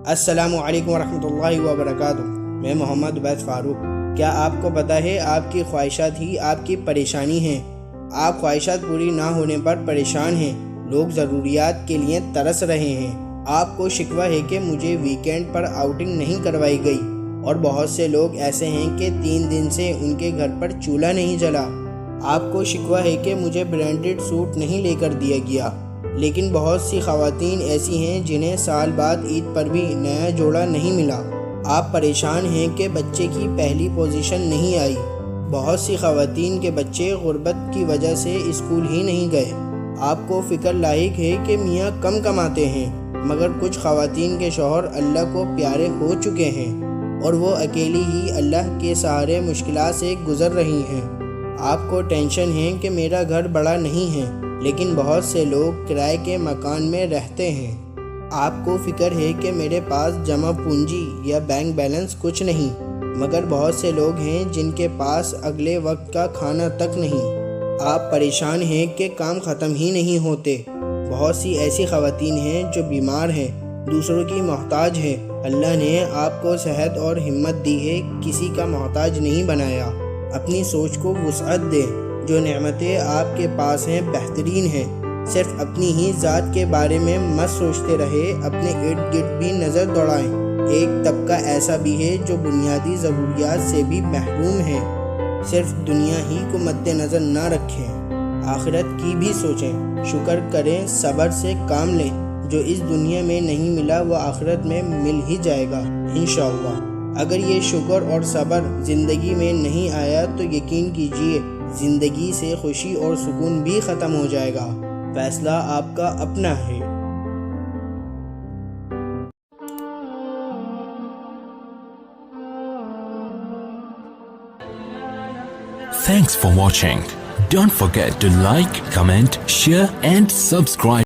السلام علیکم ورحمۃ اللہ وبرکاتہ۔ میں محمد عبید فاروق۔ کیا آپ کو پتہ ہے آپ کی خواہشات ہی آپ کی پریشانی ہیں؟ آپ خواہشات پوری نہ ہونے پر پریشان ہیں، لوگ ضروریات کے لیے ترس رہے ہیں۔ آپ کو شکوہ ہے کہ مجھے ویکینڈ پر آؤٹنگ نہیں کروائی گئی، اور بہت سے لوگ ایسے ہیں کہ 3 دن سے ان کے گھر پر چولہا نہیں جلا۔ آپ کو شکوہ ہے کہ مجھے برانڈڈ سوٹ نہیں لے کر دیا گیا، لیکن بہت سی خواتین ایسی ہیں جنہیں سال بعد عید پر بھی نیا جوڑا نہیں ملا۔ آپ پریشان ہیں کہ بچے کی پہلی پوزیشن نہیں آئی۔ بہت سی خواتین کے بچے غربت کی وجہ سے اسکول ہی نہیں گئے۔ آپ کو فکر لاحق ہے کہ میاں کم کماتے ہیں، مگر کچھ خواتین کے شوہر اللہ کو پیارے ہو چکے ہیں، اور وہ اکیلی ہی اللہ کے سہارے مشکلات سے گزر رہی ہیں۔ آپ کو ٹینشن ہے کہ میرا گھر بڑا نہیں ہے، لیکن بہت سے لوگ کرائے کے مکان میں رہتے ہیں۔ آپ کو فکر ہے کہ میرے پاس جمع پونجی یا بینک بیلنس کچھ نہیں، مگر بہت سے لوگ ہیں جن کے پاس اگلے وقت کا کھانا تک نہیں۔ آپ پریشان ہیں کہ کام ختم ہی نہیں ہوتے۔ بہت سی ایسی خواتین ہیں جو بیمار ہیں، دوسروں کی محتاج ہیں۔ اللہ نے آپ کو صحت اور ہمت دی ہے، کسی کا محتاج نہیں بنایا۔ اپنی سوچ کو وسعت دیں۔ جو نعمتیں آپ کے پاس ہیں بہترین ہیں۔ صرف اپنی ہی ذات کے بارے میں مت سوچتے رہے، اپنے ارد گرد بھی نظر دوڑائیں۔ ایک طبقہ ایسا بھی ہے جو بنیادی ضروریات سے بھی محروم ہے۔ صرف دنیا ہی کو مد نظر نہ رکھیں، آخرت کی بھی سوچیں۔ شکر کریں، صبر سے کام لیں۔ جو اس دنیا میں نہیں ملا وہ آخرت میں مل ہی جائے گا انشاءاللہ۔ اگر یہ شکر اور صبر زندگی میں نہیں آیا تو یقین کیجئے زندگی سے خوشی اور سکون بھی ختم ہو جائے گا۔ فیصلہ آپ کا اپنا ہے۔ Thanks for watching. Don't forget to like, comment, share and subscribe.